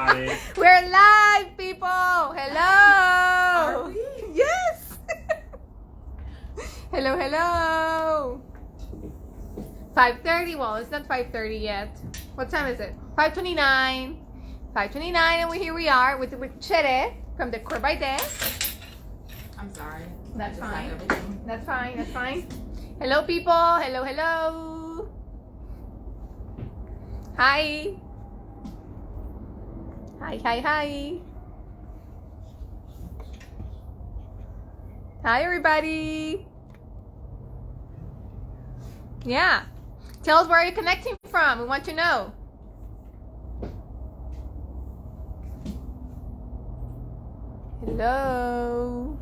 live. We're live, people. Hello. Are we? Yes. Hello, hello. 5:30. Well, it's not 5:30 yet. What time is it? 5:29. 5:29, and here we are with Chere from the Core by Day. I'm sorry. That's Just fine. like everything. That's fine. That's fine. Hello, people. Hello, hello. Hi. Hi, hi, hi. Hi, everybody. Yeah. Tell us where you're connecting from. We want to know. Hello.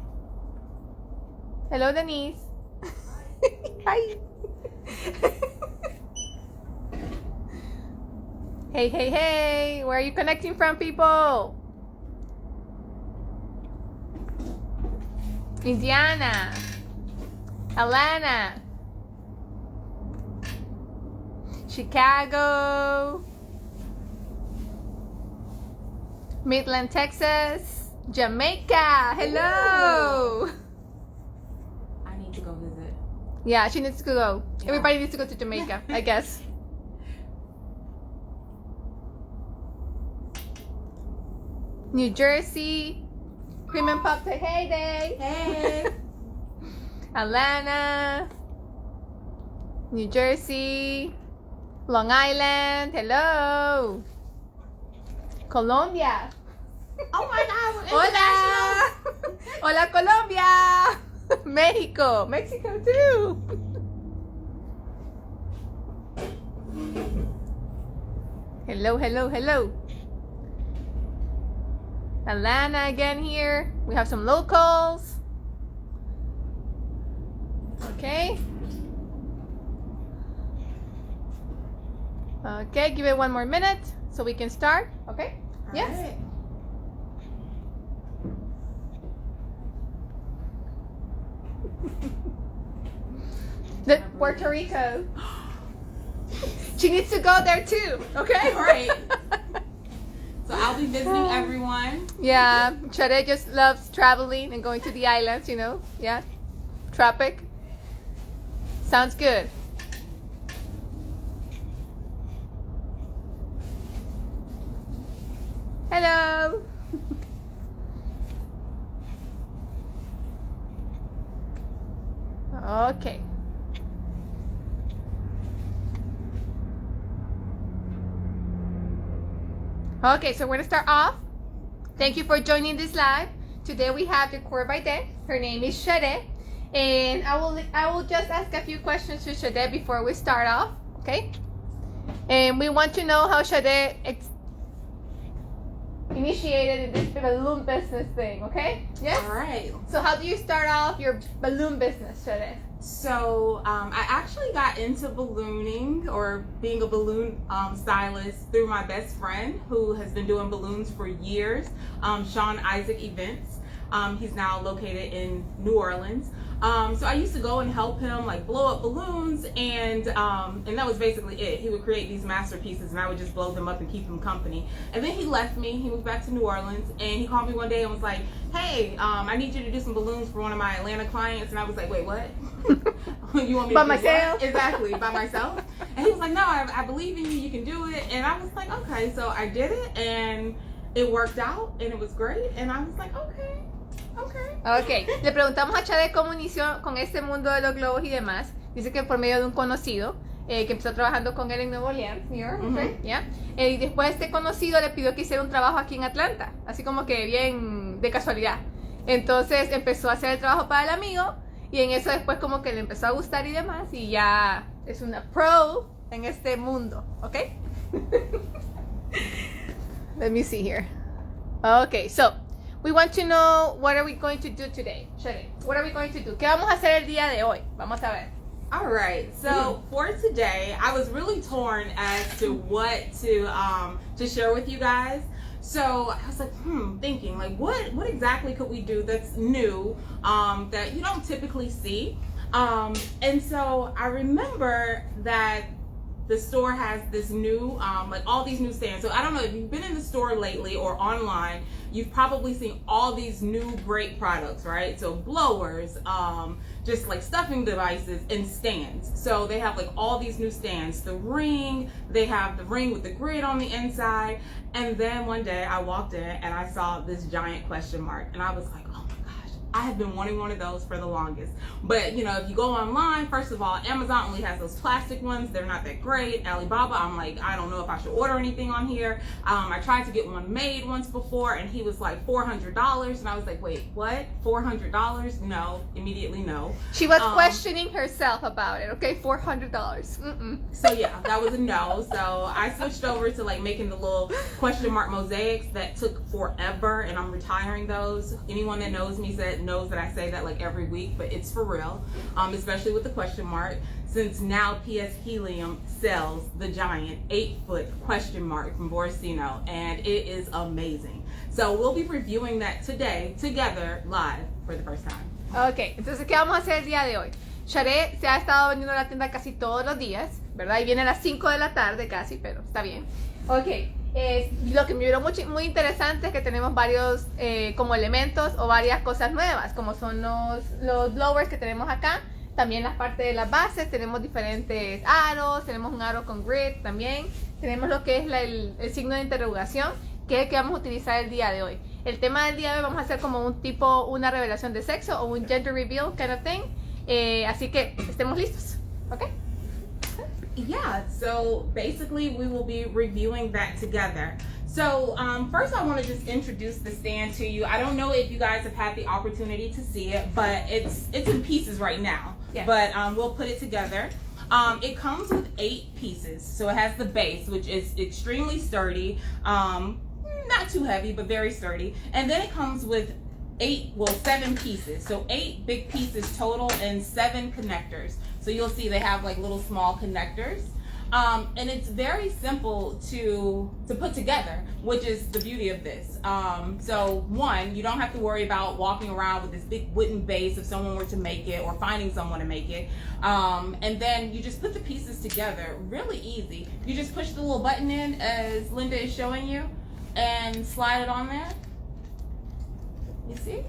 Hello, Denise. Hi. Hey, hey, hey. Where are you connecting from, people? Indiana. Atlanta. Chicago. Midland, Texas. Jamaica. Hello. I need to go visit. Yeah, she needs to go. Yeah. Everybody needs to go to Jamaica, I guess. New Jersey. Cream and Puff say hey day. Hey. Atlanta. New Jersey. Long Island. Hello. Colombia. Oh my God. We're Hola. international. Hola, Colombia. Mexico. Mexico too. Hello, hello, hello. Atlanta again here. We have some locals. Okay. Okay, give it one more minute so we can start. Okay? All Yes. right. The Puerto Rico. She needs to go there too. Okay? All right. So I'll be visiting everyone. Yeah, Chere just loves traveling and going to the islands, you know? Yeah. Tropic. Sounds good. Hello. Okay. Okay, so we're gonna start off. Thank you for joining this live. Today we have the Core by Day. Her name is Chere, and I will just ask a few questions to Chere before we start off. Okay. And we want to know how Chere initiated in this balloon business thing. Okay. Yes. All right. So how do you start off your balloon business, Chere? So I actually got into ballooning or being a balloon stylist through my best friend who has been doing balloons for years, Sean Isaac Events. He's now located in New Orleans. So I used to go and help him like blow up balloons, and that was basically it. He would create these masterpieces, and I would just blow them up and keep him company. And then he left me. He moved back to New Orleans, and he called me one day and was like, "Hey, I need you to do some balloons for one of my Atlanta clients." And I was like, "Wait, what? You want me By to do myself? what?" Exactly, by myself. And he was like, "No, I believe in you. You can do it." And I was like, "Okay." So I did it, and it worked out, and it was great. And I was like, "Okay." Ok, le preguntamos a Chere cómo inició con este mundo de los globos y demás. Dice que por medio de un conocido que empezó trabajando con él en Nuevo Orleans, New York, Ujú. ¿ya? Y después este conocido le pidió que hiciera un trabajo aquí en Atlanta, así como que bien de casualidad. Entonces empezó a hacer el trabajo para el amigo y en eso después como que le empezó a gustar y demás y ya es una pro en este mundo, ¿ok? Let me see here. Okay, so we want to know what are we going to do today, Chere? What are we going to do? ¿Qué vamos a hacer el día de hoy? Vamos a ver. All right. So for today, I was really torn as to what to share with you guys. So I was like, thinking like, what exactly could we do that's new, that you don't typically see? And so I remember that the store has this new, like all these new stands. So I don't know if you've been in the store lately or online, you've probably seen all these new great products, right? So blowers, just like stuffing devices and stands. So they have like all these new stands. They have the ring with the grid on the inside. And then one day I walked in and I saw this giant question mark and I was like, oh my gosh, I have been wanting one of those for the longest. But you know, if you go online, first of all, Amazon only has those plastic ones. They're not that great. Alibaba, I'm like, I don't know if I should order anything on here. I tried to get one made once before and he was like $400 and I was like, wait, what? $400? No, immediately no. She was questioning herself about it, okay? $400. Mm-mm. So yeah, that was a no. So I switched over to like making the little question mark mosaics that took forever and I'm retiring those. Anyone that knows me knows that I say that like every week, but it's for real, especially with the question mark, since now PS Helium sells the giant 8-foot question mark from Borsino and it is amazing. So we'll be reviewing that today together live for the first time. Ok, entonces ¿qué vamos a hacer el día de hoy? Share se ha estado vendiendo a la tienda casi todos los días, ¿verdad? Y viene a las 5 de la tarde casi, pero está bien. Ok, lo que me vieron muy interesante es que tenemos varios como elementos o varias cosas nuevas, como son los blowers que tenemos acá. También las partes de las bases, tenemos diferentes aros, tenemos un aro con grid también. Tenemos lo que es el signo de interrogación, que es el que vamos a utilizar el día de hoy. El tema del día de hoy vamos a hacer como una revelación de sexo o un gender reveal kind of thing. Así que estemos listos, ¿ok? Yeah, so basically we will be reviewing that together. So first I want to just introduce the stand to you. I don't know if you guys have had the opportunity to see it, but it's in pieces right now. Yeah. But we'll put it together. It comes with 8 pieces. So it has the base, which is extremely sturdy, not too heavy, but very sturdy. And then it comes with 7 pieces. So 8 big pieces total and 7 connectors. So you'll see they have like little small connectors. And it's very simple to put together, which is the beauty of this. So one, you don't have to worry about walking around with this big wooden base if someone were to make it or finding someone to make it. And then you just put the pieces together, really easy. You just push the little button in as Linda is showing you and slide it on there. You see?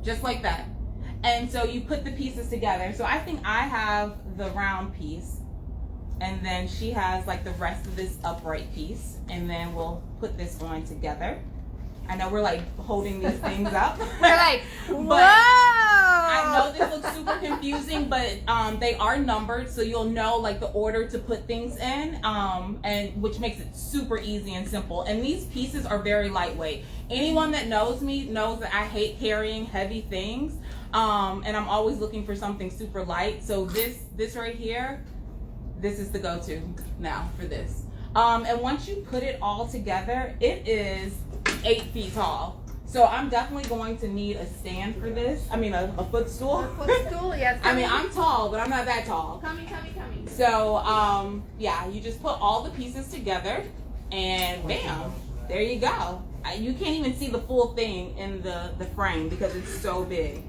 Just like that. And so you put the pieces together. So I think I have the round piece and then she has like the rest of this upright piece and then we'll put this on together. I know we're like holding these things up. We're like, whoa! I know this looks super confusing, but they are numbered, so you'll know like the order to put things in, and which makes it super easy and simple. And these pieces are very lightweight. Anyone that knows me knows that I hate carrying heavy things, and I'm always looking for something super light. So this right here, this is the go-to now for this. And once you put it all together, it is 8 feet tall. So I'm definitely going to need a stand for this. I mean, a footstool. A footstool, yes. I mean, I'm tall, but I'm not that tall. Coming. So, yeah, you just put all the pieces together and bam, there you go. You can't even see the full thing in the frame because it's so big.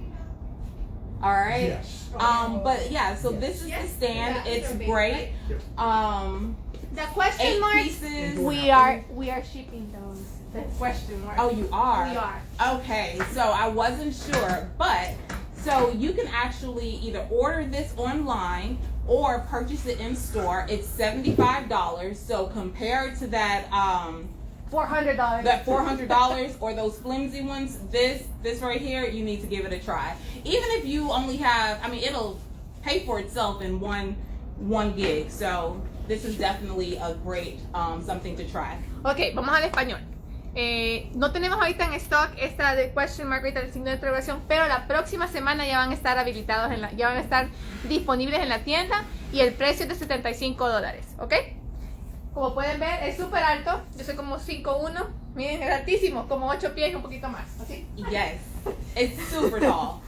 All right. Yes. But yeah, so this is the stand. Yeah, It's so big, great. The question 8 marks, pieces. we are shipping those. The question mark. Oh, you are? We are. Okay, so I wasn't sure, but so you can actually either order this online or purchase it in store. It's $75. So compared to that $400. that $400 or those flimsy ones, this right here, you need to give it a try. Even if you only have, I mean, it'll pay for itself in one gig. So this is definitely a great something to try. Ok, vamos al español. No tenemos ahorita en stock esta de question mark, ahorita el signo de interrogación, pero la próxima semana ya van a estar habilitados, ya van a estar disponibles en la tienda y el precio es de $75, ¿ok? Como pueden ver, es súper alto, yo soy como 5'1", miren, es altísimo, como 8 pies y un poquito más, ¿así? Yes, it's super tall.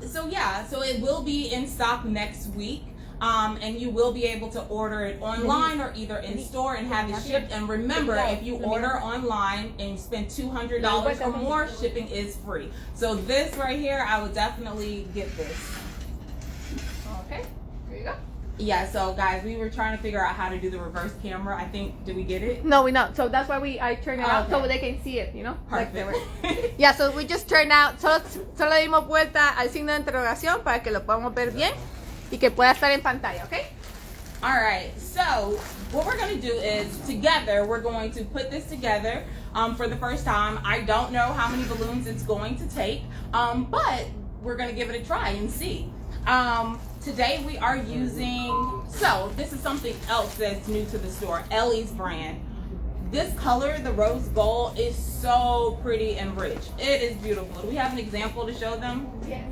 So yeah, so it will be in stock next week. And you will be able to order it online or either in store and have it shipped. And remember, if you order online and you spend $200 or more, shipping is free. So this right here, I would definitely get this. Okay, here you go. Yeah, so guys, we were trying to figure out how to do the reverse camera. I think, did we get it? No, we not. So that's why I turned it out so Okay. they can see it, you know? Like they were. Perfect. Yeah, so we just turned out, solo le dimos vuelta al signo de interrogación para que lo podamos ver bien y que pueda estar en pantalla, ¿ok? All right, so what we're going to do is together we're going to put this together for the first time. I don't know how many balloons it's going to take, but we're going to give it a try and see. Today we are using, so this is something else that's new to the store, Ellie's brand. This color, the rose gold, is so pretty and rich. It is beautiful. Do we have an example to show them? Yes.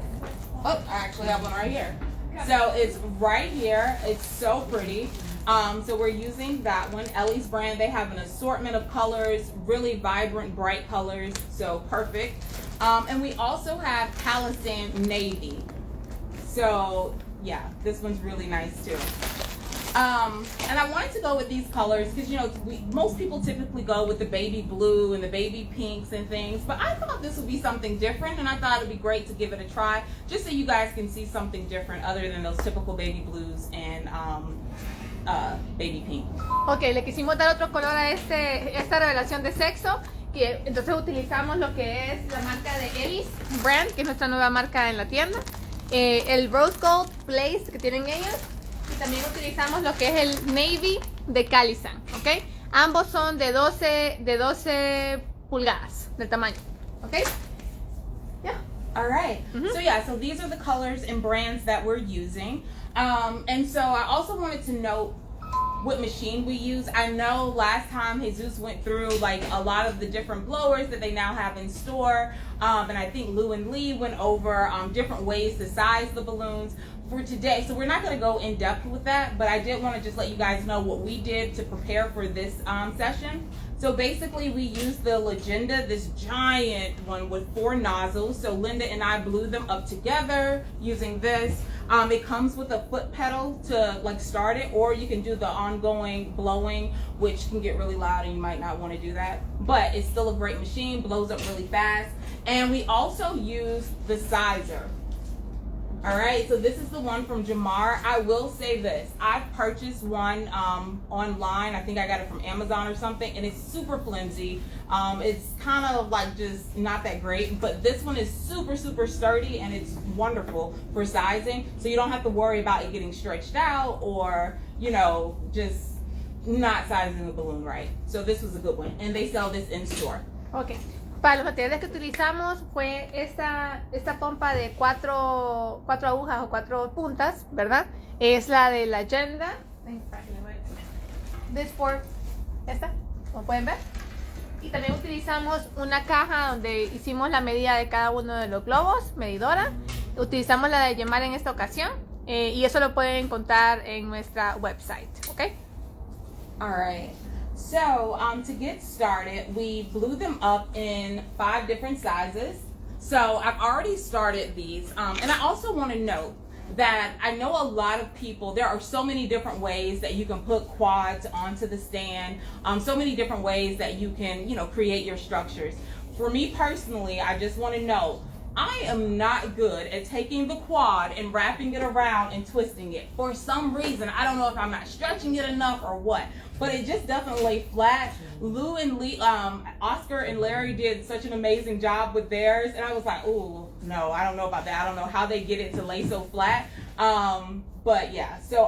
Oh, I actually have one right here. So it's right here. It's so pretty. So we're using that one, Ellie's brand. They have an assortment of colors, really vibrant, bright colors. So perfect. And we also have Palisand Navy. So yeah, this one's really nice too. And I wanted to go with these colors because, you know, most people typically go with the baby blue and the baby pinks and things, but I thought this would be something different, and I thought it would be great to give it a try, just so you guys can see something different other than those typical baby blues and baby pink. Ok, le quisimos dar otro color a esta revelación de sexo, que entonces utilizamos lo que es la marca de Ellie's brand, que es nuestra nueva marca en la tienda, el Rose Gold Blaze que tienen ellos, y también utilizamos lo que es el Navy de Palisand, ¿ok? Ambos son de 12 pulgadas del tamaño, ¿ok? Yeah. All right. So yeah, so these are the colors and brands that we're using. And so I also wanted to note what machine we use. I know last time Jesus went through like a lot of the different blowers that they now have in store. And I think Lou and Lee went over different ways to size the balloons for today. So we're not going to go in depth with that, but I did want to just let you guys know what we did to prepare for this session. So basically we used the Legenda, this giant one with 4 nozzles. So Linda and I blew them up together using this. It comes with a foot pedal to like start it, or you can do the ongoing blowing, which can get really loud and you might not want to do that. But it's still a great machine, blows up really fast. And we also use the sizer. All right, so this is the one from Jamar. I will say this, I purchased one online. I think I got it from Amazon or something, and it's super flimsy. It's kind of like just not that great, but this one is super, super sturdy, and it's wonderful for sizing. So you don't have to worry about it getting stretched out or, you know, just not sizing the balloon right. So this was a good one, and they sell this in store. Ok. Para los materiales que utilizamos fue esta pompa de 4 agujas o 4 puntas, ¿verdad? Es la de la Legenda. This for esta, como pueden ver. Y también utilizamos una caja donde hicimos la medida de cada uno de los globos, medidora. Utilizamos la de Yemar en esta ocasión y eso lo pueden encontrar en nuestra website, ¿ok? All right. So to get started, we blew them up in 5 different sizes. So I've already started these. And I also want to note that I know a lot of people, there are so many different ways that you can put quads onto the stand. So many different ways that you can, you know, create your structures. For me personally, I just want to note, I am not good at taking the quad and wrapping it around and twisting it. For some reason, I don't know if I'm not stretching it enough or what, but it just doesn't lay flat. Lou and Lee, Oscar and Larry did such an amazing job with theirs, and I was like, oh, no, I don't know about that. I don't know how they get it to lay so flat. But yeah, so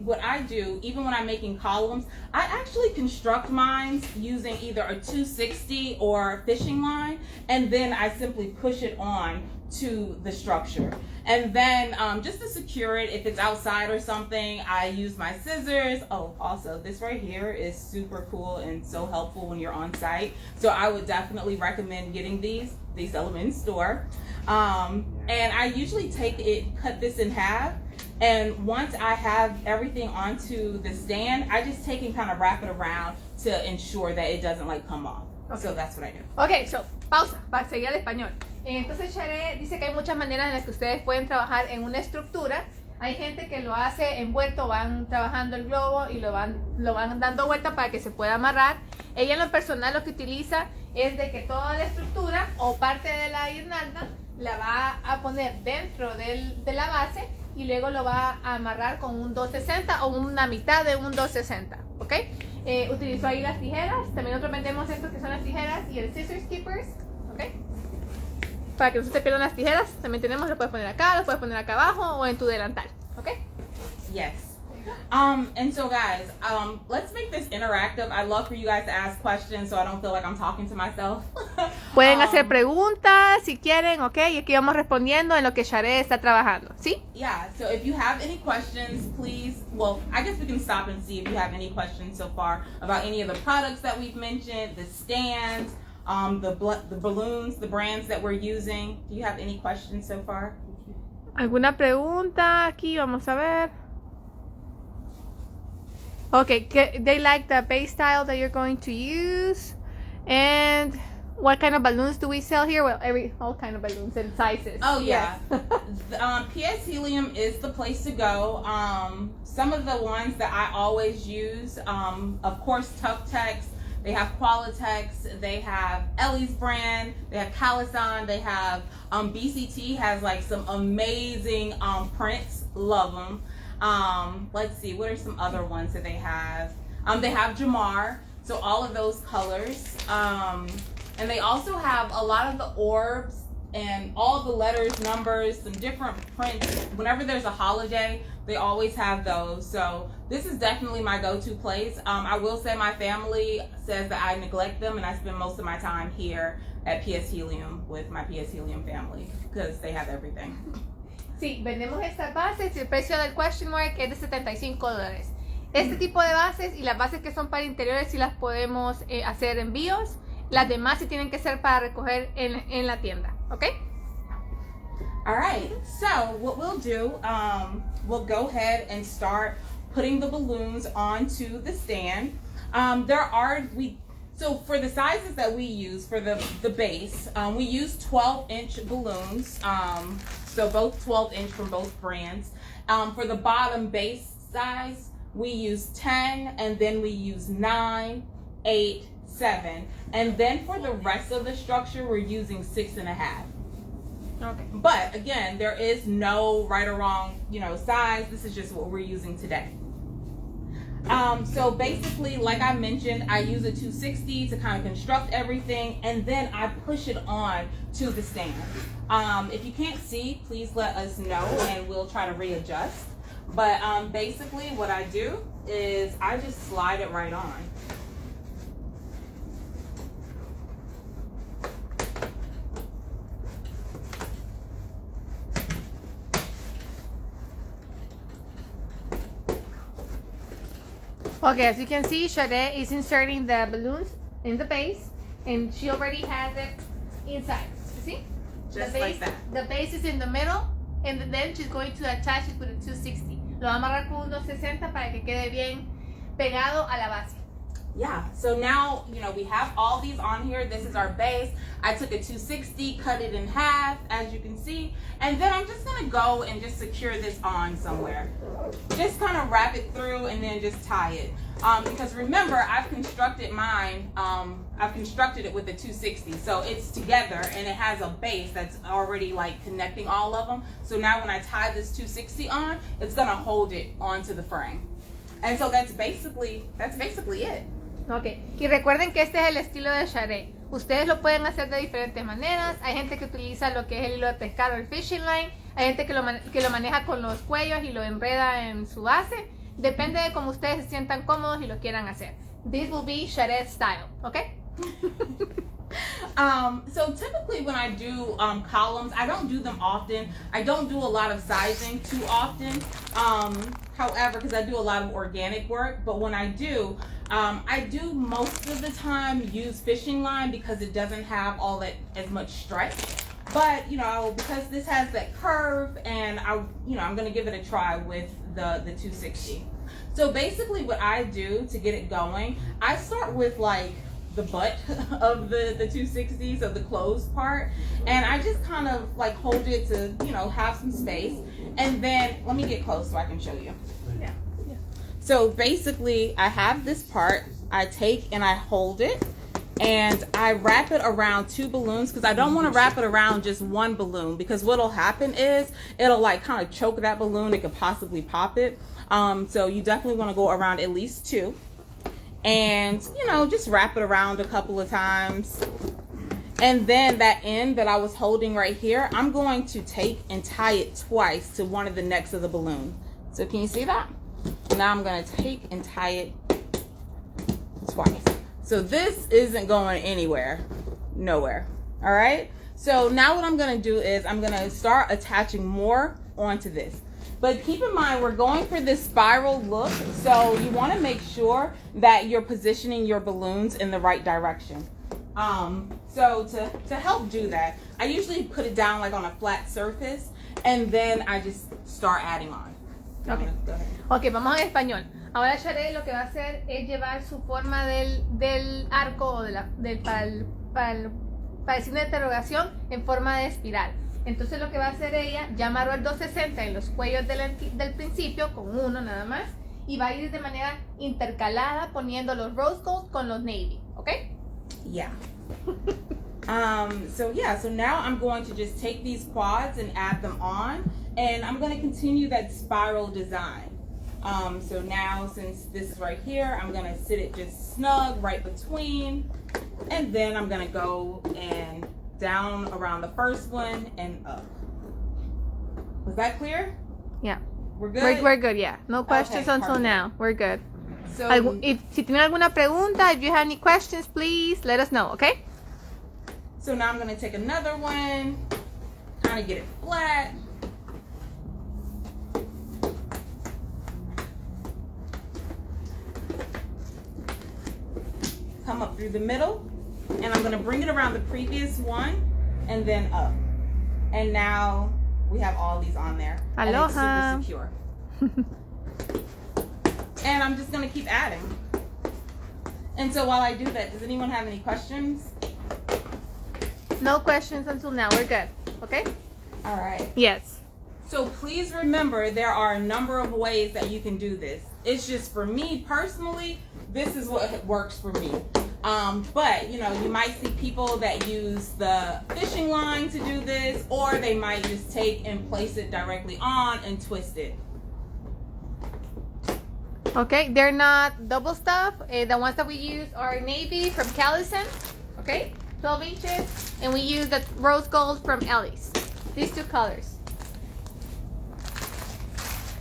what I do, even when I'm making columns, I actually construct mine using either a 260 or fishing line, and then I simply push it on to the structure. And then just to secure it, if it's outside or something, I use my scissors. Oh, also this right here is super cool and so helpful when you're on site. So I would definitely recommend getting these. They sell them in store. And I usually cut this in half. And once I have everything onto the stand, I just take and kind of wrap it around to ensure that it doesn't like come off. Okay. So that's what I do. Ok, so, pausa, para seguir al español. Entonces Shere dice que hay muchas maneras en las que ustedes pueden trabajar en una estructura. Hay gente que lo hace envuelto, van trabajando el globo y lo van dando vuelta para que se pueda amarrar. Ella en lo personal lo que utiliza es de que toda la estructura o parte de la guirnalda la va a poner dentro de la base y luego lo va a amarrar con un 260 o una mitad de un 260, ¿ok? Utilizó ahí las tijeras, también nosotros vendemos estos que son las tijeras y el scissors keepers, ¿ok? Para que no se te pierdan las tijeras, también tenemos, lo puedes poner acá, lo puedes poner acá abajo o en tu delantal, ¿ok? Yes. And so guys, let's make this interactive. I'd love for you guys to ask questions so I don't feel like I'm talking to myself. Pueden hacer preguntas si quieren, ¿ok? Y aquí vamos respondiendo en lo que Shade está trabajando, ¿sí? Yeah, so if you have any questions, please, well, I guess we can stop and see if you have any questions so far about any of the products that we've mentioned, the stands, the balloons, the brands that we're using. Do you have any questions so far? ¿Alguna pregunta aquí? Vamos a ver. Okay, they like the base style that you're going to use. And what kind of balloons do we sell here? Well, all kind of balloons and sizes. Oh, yeah. Yes. PS Helium is the place to go. Some of the ones that I always use, of course, Tuck-Tex. They have Qualitex. They have Ellie's brand. They have Calisan. They have BCT has like some amazing prints. Love them. Let's see, what are some other ones that they have? They have Jamar, so all of those colors. And they also have a lot of the orbs and all the letters, numbers, some different prints. Whenever there's a holiday, they always have those. So this is definitely my go-to place. I will say my family says that I neglect them and I spend most of my time here at PS Helium with my PS Helium family because they have everything. Sí, vendemos estas bases y el precio del question mark es de $75. Este tipo de bases y las bases que son para interiores sí las podemos hacer envíos. Las demás sí tienen que ser para recoger en la tienda, ¿ok? All right, so what we'll do, we'll go ahead and start putting the balloons onto the stand. So for the sizes that we use for the base, we use 12-inch balloons. So both 12-inch from both brands. For the bottom base size, we use 10, and then we use 9, 8, 7. And then for the rest of the structure, we're using 6.5. Okay. But again, there is no right or wrong, size. This is just what we're using today. So basically, like I mentioned, I use a 260 to kind of construct everything, and then I push it on to the stand. If you can't see, please let us know, and we'll try to readjust. But basically, what I do is I just slide it right on. Okay, as you can see, Shade is inserting the balloons in the base, and she already has it inside. You see? Just the base, like that. The base is in the middle, and then she's going to attach it with a 260. Lo va a amarrar con un 260 para que quede bien pegado a la base. Yeah, so now, we have all these on here. This is our base. I took a 260, cut it in half, as you can see. And then I'm just gonna go and just secure this on somewhere. Just kind of wrap it through and then just tie it. Because remember, I've constructed mine, I've constructed it with a 260. So it's together and it has a base that's already like connecting all of them. So now when I tie this 260 on, it's gonna hold it onto the frame. And so that's basically it. Ok, y recuerden que este es el estilo de Shade. Ustedes lo pueden hacer de diferentes maneras. Hay gente que utiliza lo que es el hilo de pescado, el fishing line. Hay gente que lo maneja con los cuellos y lo enreda en su base. Depende de cómo ustedes se sientan cómodos y lo quieran hacer. This will be Shade style, okay? So typically when I do columns, I don't do them often. I don't do a lot of sizing too often. However, because I do a lot of organic work, but when I do most of the time use fishing line because it doesn't have all that as much stripe. But because this has that curve, and I'm gonna give it a try with the 260. So basically, what I do to get it going, I start with like the butt of the 260, so the closed part, and I just kind of like hold it to have some space, and then let me get close so I can show you. Yeah. So basically, I have this part, I take and I hold it, and I wrap it around 2 balloons because I don't want to wrap it around just 1 balloon, because what'll happen is it'll like kind of choke that balloon. It could possibly pop it. So you definitely want to go around at least 2, and just wrap it around a couple of times. And then that end that I was holding right here, I'm going to take and tie it twice to one of the necks of the balloon. So can you see that? Now I'm going to take and tie it twice. So this isn't going anywhere, nowhere. All right. So now what I'm going to do is I'm going to start attaching more onto this. But keep in mind, we're going for this spiral look. So you want to make sure that you're positioning your balloons in the right direction. So to help do that, I usually put it down like on a flat surface, and then I just start adding on. Okay. Go ahead. Ok, vamos en español. Ahora Shade lo que va a hacer es llevar su forma del arco o para el signo de interrogación en forma de espiral. Entonces lo que va a hacer ella, ya amarró el 260 en los cuellos del principio, con uno nada más, y va a ir de manera intercalada poniendo los rose gold con los navy, ¿ok? Yeah. So now I'm going to just take these quads and add them on, and I'm going to continue that spiral design. So now, since this is right here, I'm going to sit it just snug right between, and then I'm going to go and down around the first one and up. Was that clear? Yeah. We're good? We're good, yeah. No questions Okay, until perfect. now. We're good. So, Si tienen alguna pregunta, if you have any questions, please let us know, okay? so now I'm going to take another one, kind of get it flat. Come up through the middle, and I'm going to bring it around the previous one and then up. And now we have all these on there. Aloha. And it's super secure. And I'm just going to keep adding. And so while I do that, does anyone have any questions? No questions until now. We're good, okay? All right. Yes. So please remember, there are a number of ways that you can do this. It's just, for me personally, this is what works for me. But you might see people that use the fishing line to do this, or they might just take and place it directly on and twist it. Okay, they're not double stuff. The ones that we use are navy from Callison, okay? 12 inches. And we use the rose gold from Ellie's. These 2 colors.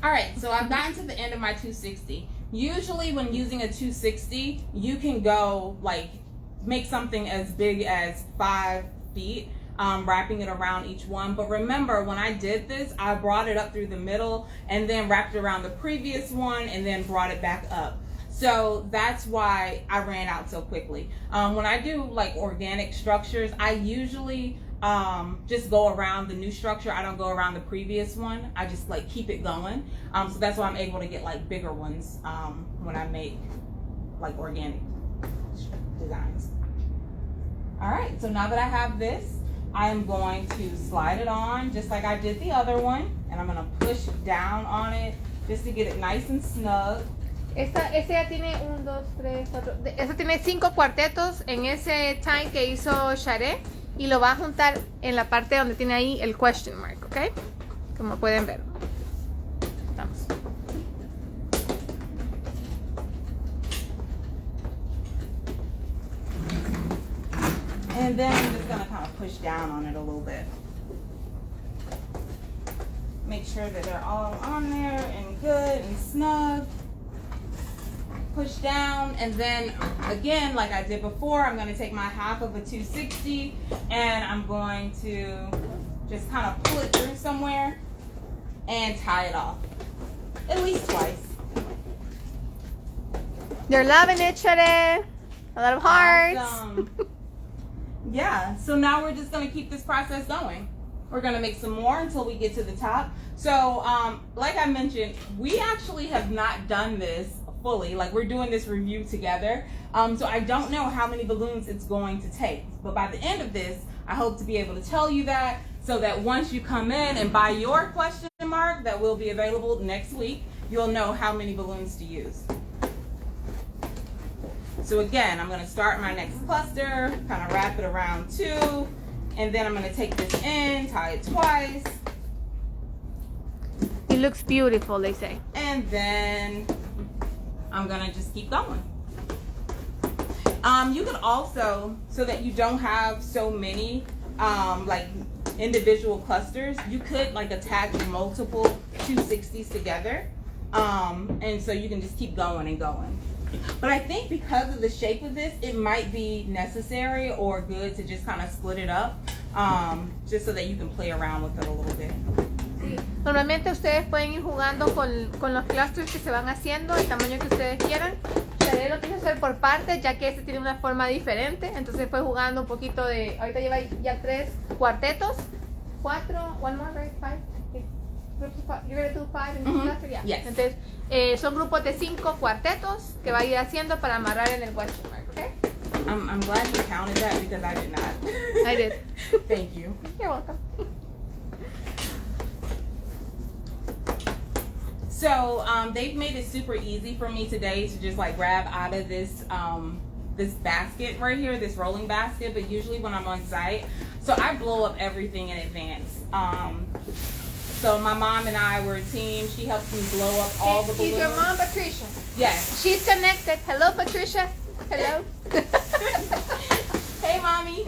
All right, so I've gotten to the end of my 260. Usually when using a 260, you can go make something as big as 5 feet, wrapping it around each one. But remember, when I did this, I brought it up through the middle and then wrapped it around the previous one and then brought it back up. So that's why I ran out so quickly. When I do organic structures, I usually just go around the new structure. I don't go around the previous one. I just keep it going. So that's why I'm able to get bigger ones when I make organic designs. All right, so now that I have this, I am going to slide it on just like I did the other one, and I'm going to push down on it just to get it nice and snug. Ese ya tiene 1, 2, 3, 4. Ese tiene 5 cuartetos en ese tie que hizo Shade, y lo va a juntar en la parte donde tiene ahí el question mark, ¿ok? Como pueden ver. Vamos. And then I'm just going to kind of push down on it a little bit. Make sure that they're all on there and good and snug. Push down, and then again, like I did before, I'm going to take my half of a 260 and I'm going to just kind of pull it through somewhere and tie it off at least twice. They're loving it, Shade. A lot of hearts. Awesome. Yeah, so now we're just going to keep this process going. We're going to make some more until we get to the top. So like I mentioned, we actually have not done this fully. We're doing this review together. So I don't know how many balloons it's going to take. But by the end of this, I hope to be able to tell you that, so that once you come in and buy your question mark that will be available next week, you'll know how many balloons to use. So again, I'm going to start my next cluster, kind of wrap it around 2, and then I'm going to take this in, tie it twice. It looks beautiful, they say. And then I'm going to just keep going. You can also, so that you don't have so many like individual clusters, you could like attach multiple 260s together. And so you can just keep going and going. But I think because of the shape of this, it might be necessary or good to just kind of split it up, just so that you can play around with it a little bit. Sí. Normalmente ustedes pueden ir jugando con los clusters que se van haciendo, el tamaño que ustedes quieran. Shade lo quiso hacer por partes, ya que este tiene una forma diferente. Entonces fue jugando un poquito de... Ahorita lleva ya 3 cuartetos. 4, one more, right? 5. You're gonna do 5 in this cluster? Yeah. Yes. Entonces, son grupos de 5 cuartetos que va a ir haciendo para amarrar en el question mark, okay? I'm glad you counted that because I did not. I did. Thank you. You're welcome. So they've made it super easy for me today to just like grab out of this this basket right here, this rolling basket. But usually when I'm on site, so I blow up everything in advance. So my mom and I were a team. She helps me blow up all the balloons. Is your mom Patricia? Yes. She's connected. Hello, Patricia. Hello. Hey, mommy.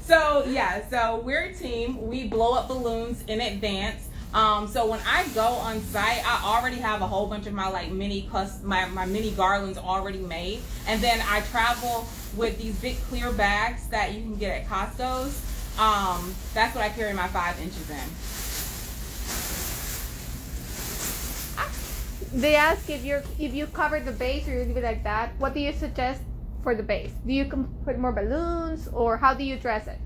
So yeah, so we're a team. We blow up balloons in advance. So when I go on site, I already have a whole bunch of my like my mini garlands already made, and then I travel with these big clear bags that you can get at Costco's. That's what I carry my 5 inches in. They ask if you cover the base or you leave it like that. What do you suggest for the base? Do you put more balloons or how do you dress it?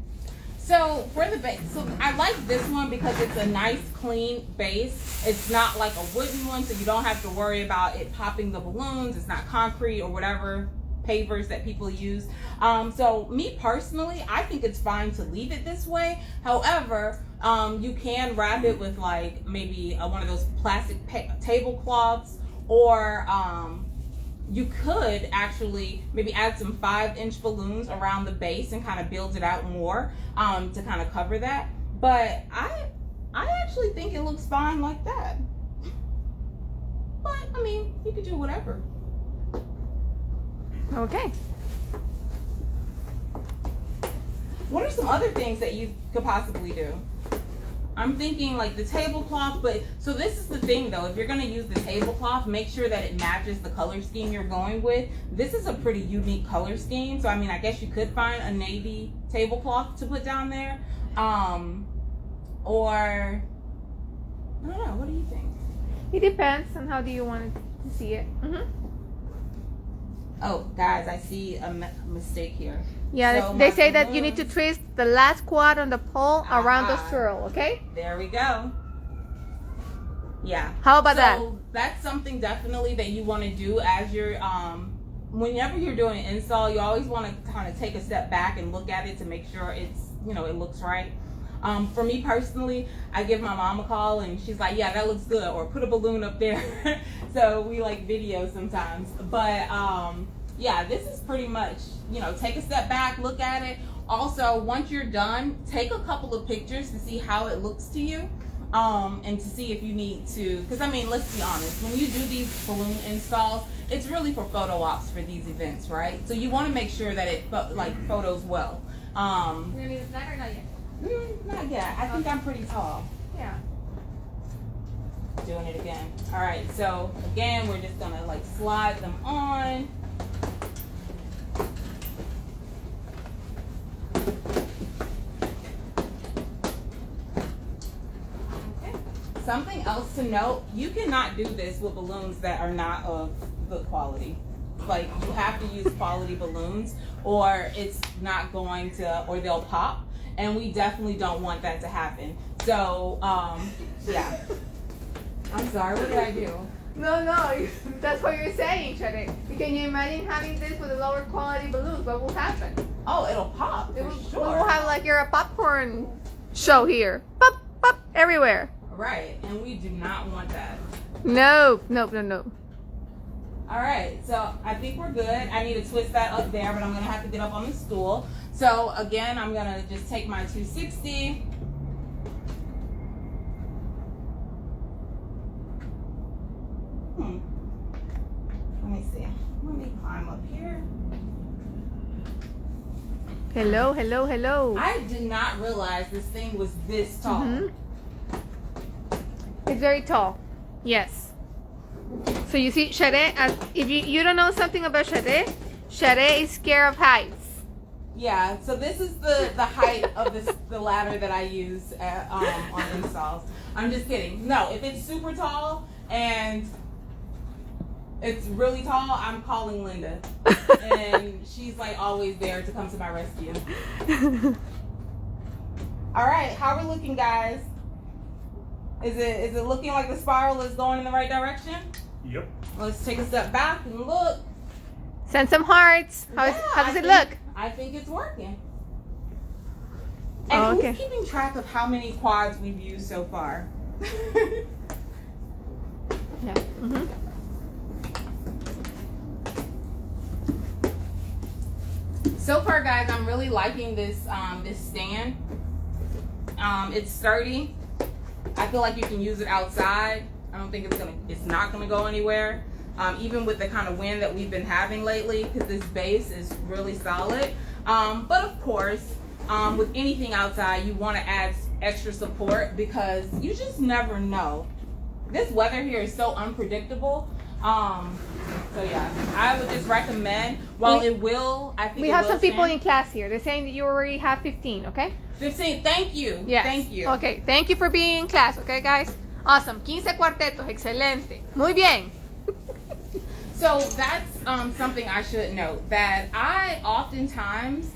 So for the base, so I like this one because it's a nice clean base. It's not like a wooden one, so you don't have to worry about it popping the balloons. It's not concrete or whatever pavers that people use. So me personally, I think it's fine to leave it this way. However, you can wrap it with like maybe one of those plastic tablecloths, or you could actually maybe add some 5-inch balloons around the base and kind of build it out more to kind of cover that. But I actually think it looks fine like that. But I mean, you could do whatever. Okay. What are some other things that you could possibly do? I'm thinking like the tablecloth, but so this is the thing though, if you're gonna use the tablecloth, make sure that it matches the color scheme you're going with. This is a pretty unique color scheme, so I mean, I guess you could find a navy tablecloth to put down there, or I don't know. What do you think? It depends on how do you want to see it. Oh, guys, I see a mistake here. Yeah, So they my say that you need to balloons- twist the last quad on the pole around the swirl, okay? There we go. Yeah. How about that? So that's something definitely that you want to do as you're whenever you're doing an install. You always want to kind of take a step back and look at it to make sure it's, you know, it looks right. For me personally, I give my mom a call and she's like, yeah, that looks good, or put a balloon up there. So we like video sometimes, but yeah, this is pretty much, you know, take a step back, look at it. Also, once you're done, take a couple of pictures to see how it looks to you, and to see if you need to, because I mean, let's be honest, when you do these balloon installs, it's really for photo ops for these events, right? So you want to make sure that it like photos well. You gonna need a snack or not yet? Not yet. I think I'm pretty tall. Yeah. Doing it again. All right, so again, we're just gonna like slide them on. Okay. Something else to note, you cannot do this with balloons that are not of good quality. Like, you have to use quality balloons or it's not going to, or they'll pop. And we definitely don't want that to happen. So, yeah. I'm sorry, what did I do? No, that's what you're saying, Shade. Can you imagine having this with a lower quality balloons? What will happen? Oh, it'll pop, for We sure. will have like a popcorn show here. Pop, pop, everywhere. Right, and we do not want that. No. All right, so I think we're good. I need to twist that up there, but I'm gonna have to get up on the stool. So again, I'm gonna just take my 260. Let me see. Let me climb up here. Hello, hello, hello. I did not realize this thing was this tall. It's very tall. Yes. So you see, Shade, if you don't know something about Shade is scared of heights. Yeah, so this is the height of the ladder that I use on installs. I'm just kidding. No, if it's super tall and it's really tall, I'm calling Linda. And she's like always there to come to my rescue. All right, how are we looking, guys? Is it looking like the spiral is going in the right direction? Yep. Let's take a step back and look. Send some hearts. How does it look? I think it's working. And who's keeping track of how many quads we've used so far? Yeah. So far, guys, I'm really liking this this stand. It's sturdy. I feel like you can use it outside. I don't think it's not gonna go anywhere. Even with the kind of wind that we've been having lately, because this base is really solid. But of course, with anything outside, you want to add extra support because you just never know. This weather here is so unpredictable. So yeah, I would just recommend. While I think we have some people in class here. They're saying that you already have 15. Okay. 15. Thank you. Yes. Thank you. Okay. Thank you for being in class. Okay, guys. Awesome. 15 cuartetos. Excelente. Muy bien. So that's something I should note, that I oftentimes,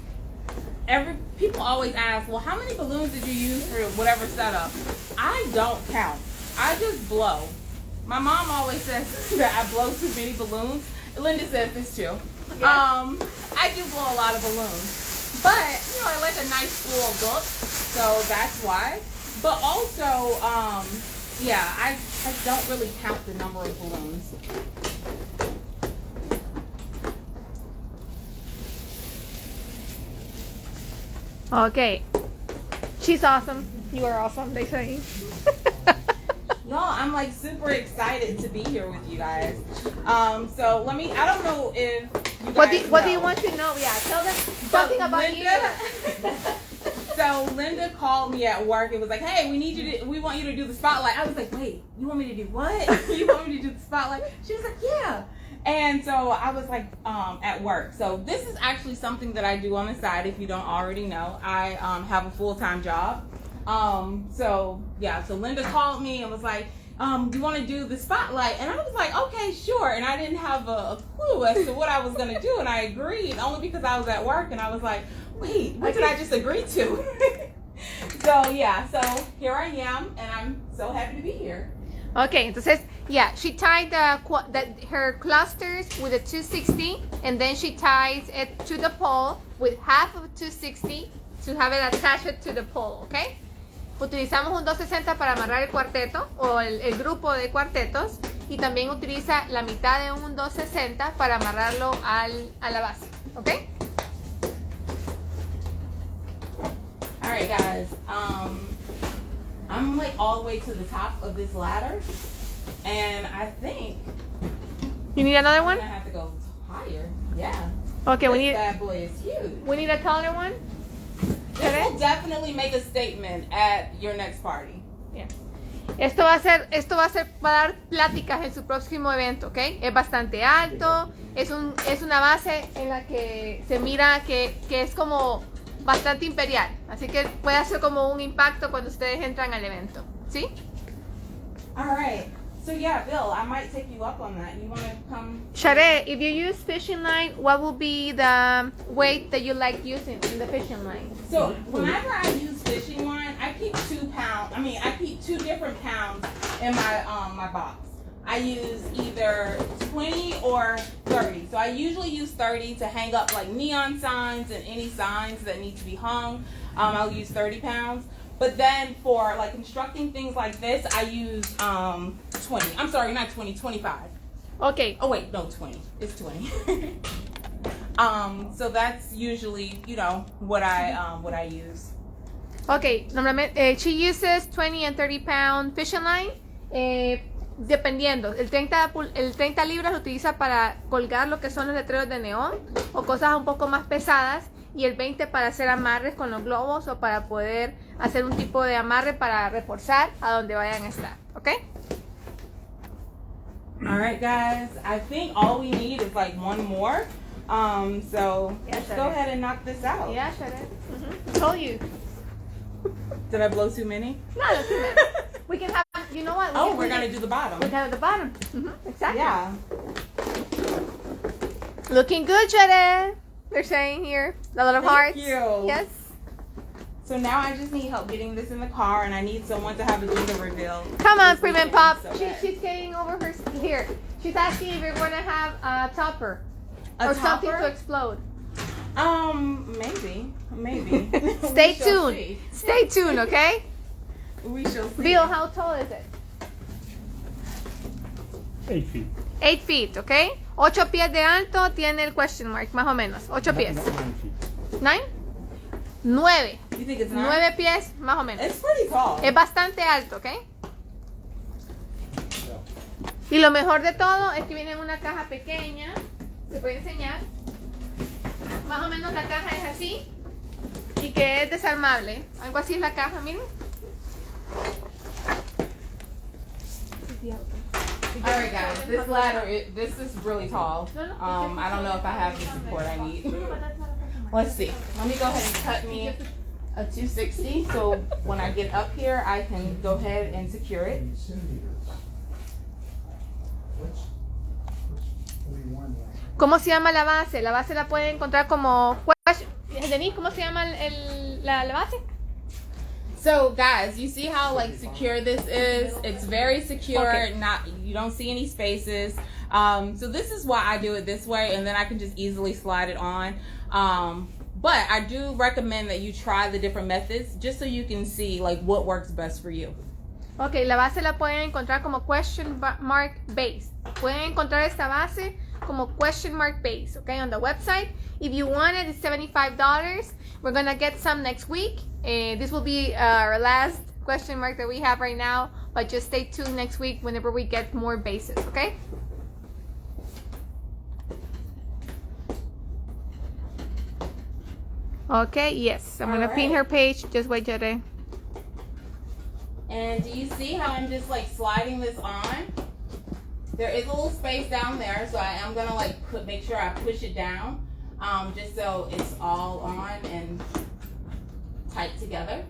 people always ask, well, how many balloons did you use for whatever setup? I don't count. I just blow. My mom always says that I blow too many balloons. Linda says this too. Yes. I do blow a lot of balloons. But, I like a nice full look, so that's why. But also, yeah, I don't really count the number of balloons. Okay. She's awesome. You are awesome, they say. Y'all, I'm like super excited to be here with you guys. So I don't know if you guys What do you want to know? Yeah, tell them something about Linda, you. So Linda called me at work and was like, hey, we want you to do the spotlight. I was like, wait, you want me to do what? You want me to do the spotlight? She was like, yeah. And so I was like, at work. So this is actually something that I do on the side. If you don't already know, I have a full-time job. So Linda called me and was like, you want to do the spotlight? And I was like, okay, sure. And I didn't have a clue as to what I was going to do. And I agreed only because I was at work. And I was like, wait, what did I just agree to? So here I am. And I'm so happy to be here. Okay, entonces, yeah, she tied her clusters with a 260, and then she ties it to the pole with half of 260 to have it attached to the pole, okay? Utilizamos un 260 para amarrar el cuarteto o el grupo de cuartetos, y también utiliza la mitad de un 260 para amarrarlo a la base, okay? All right, guys. I'm like all the way to the top of this ladder, and I think You need another I'm one? gonna have to go higher. Yeah. Okay, This bad boy is huge. we need a taller one. This will definitely make a statement at your next party. Yeah. Esto va a ser para dar pláticas en su próximo evento, ¿ok? Es bastante alto, es una base en la que se mira que es como bastante imperial, así que puede hacer como un impacto cuando ustedes entran al evento, ¿sí? All right. So yeah, Bill, I might take you up on that. You want to come? Shade, if you use fishing line, what will be the weight that you like using in the fishing line? So whenever I use fishing line, I keep 2 pounds. I keep 2 different pounds in my my box. I use either 20 or 30. So I usually use 30 to hang up like neon signs and any signs that need to be hung. I'll use 30 pounds. But then for like constructing things like this, I use 20. I'm sorry, not 20, 25. Okay. Oh wait, no, 20. It's 20. So that's usually, you know, what I use. Okay, normalmente, she uses 20 and 30 pound fishing line. Dependiendo, el 30 libras lo utiliza para colgar lo que son los letreros de neón o cosas un poco más pesadas, y el 20 para hacer amarres con los globos o para poder hacer un tipo de amarre para reforzar a donde vayan a estar, ¿ok? All right, guys. I think all we need is like one more. So let's go ahead and knock this out. Yeah, shut it. Told you. Did I blow too many? No, that's too many. We can have, you know what? We're gonna do the bottom. We can have the bottom. Exactly. Yeah. Looking good, Jede. They're saying here. A lot of hearts. Thank you. Yes. So now I just need help getting this in the car, and I need someone to have a gender reveal. Come on, this Prim and weekend, Pop. so bad. She's getting over her here. She's asking if you're going to have a topper A or something topper? to explode. Maybe. Stay We shall tuned. see. Stay tuned, okay? We shall see. Bill, how tall is it? 8 feet. 8 feet, okay? 8 pies de alto tiene el question mark, más o menos. 8 pies. 9 feet. 9? 9. You think it's 9? 9 pies, más o menos. It's pretty tall. Es bastante alto, ¿ok? Y lo mejor de todo es que viene en una caja pequeña. Se puede enseñar. Más o menos la caja es así. Y que es desarmable. Algo así es la caja, miren. All right, guys. This ladder, this is really tall. I don't know if I have the support I need. Let's see. Let me go ahead and cut me a 260, so when I get up here, I can go ahead and secure it. ¿Cómo se llama la base? La base la pueden encontrar como... Denise, ¿cómo se llama la base? So guys, you see how like secure this is? It's very secure. Okay. You don't see any spaces. So this is why I do it this way, and then I can just easily slide it on. But I do recommend that you try the different methods just so you can see like what works best for you. Ok, la base la pueden encontrar como question mark base. Pueden encontrar esta base como question mark base, okay, on the website. If you want it, it's $75. We're gonna get some next week. This will be our last question mark that we have right now, but just stay tuned next week whenever we get more bases, okay? Okay, yes. I'm gonna pin her page. Just wait, Jere. And do you see how I'm just like sliding this on? There is a little space down there, so I am gonna like make sure I push it down, just so it's all on and tight together.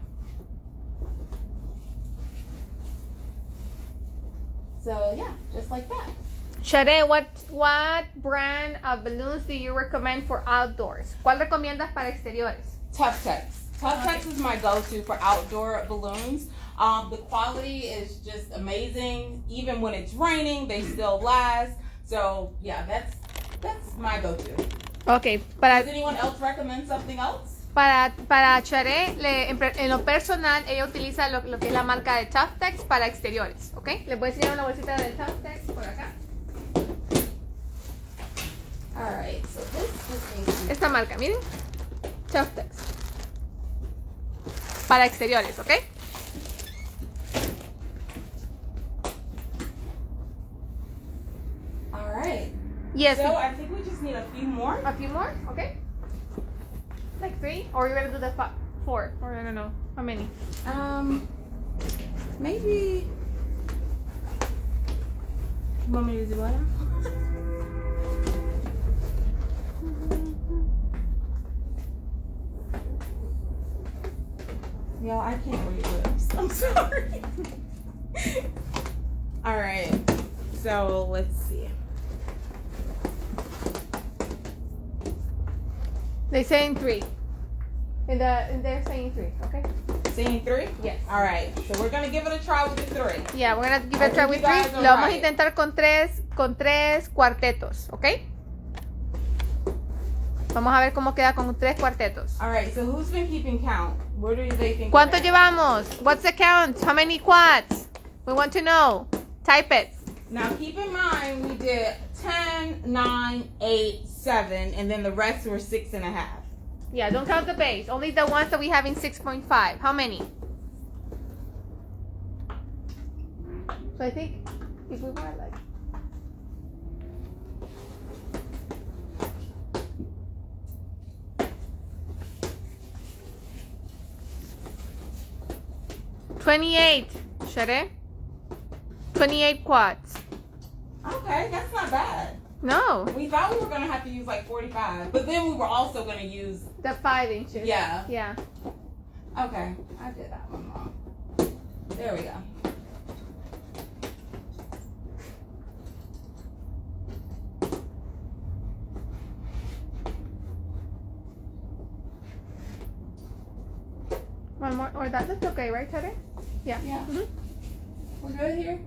So yeah, just like that. Shade, what brand of balloons do you recommend for outdoors? ¿Cuál recomiendas para exteriores? Tough Tex. Tough Tex is my go-to for outdoor balloons. The quality is just amazing. Even when it's raining, they still last. So yeah, that's my go-to. Okay, Does anyone else recommend something else? para Shade, en lo personal, ella utiliza lo que es la marca de Tough Tex para exteriores, ¿ok? Les voy a enseñar una bolsita de Tough Tex por acá. Alright, so this just needs to... Esta marca, miren. Tough Tex. Para exteriores, ¿ok? Alright. Yes. So I think we just need a few more. A few more, okay? Like 3? Or you're gonna do the 4? Or I don't know. How many? Maybe... You want me to do what? Y'all, I can't read lips. I'm sorry. Alright. So let's see. They're saying 3. And they're saying 3, okay? Seeing 3? Yes. Alright. So we're gonna give it a try with the 3. Yeah, we're gonna give it a try with 3. guys are Lo vamos a right. intentar con tres cuartetos, ¿ok? Vamos a ver cómo queda con 3 cuartetos. Alright, so who's been keeping count? Where do they think? ¿Cuánto we're at? llevamos? What's the count? How many quads? We want to know. Type it. Now keep in mind we did 10, 9, 8, 7, and then the rest were 6.5. Yeah, don't count the base. Only the ones that we have in 6.5. How many? So I think if we were like... $28, Shere. 28 quads. Okay, that's not bad. No, We thought we were gonna have to use like 45, but then we were also gonna use. the 5 inches. Yeah. Yeah. Okay, I did that one wrong. There we go. One more, or that's okay, right, Shere? Yeah. Yeah. Mhm. We're good here.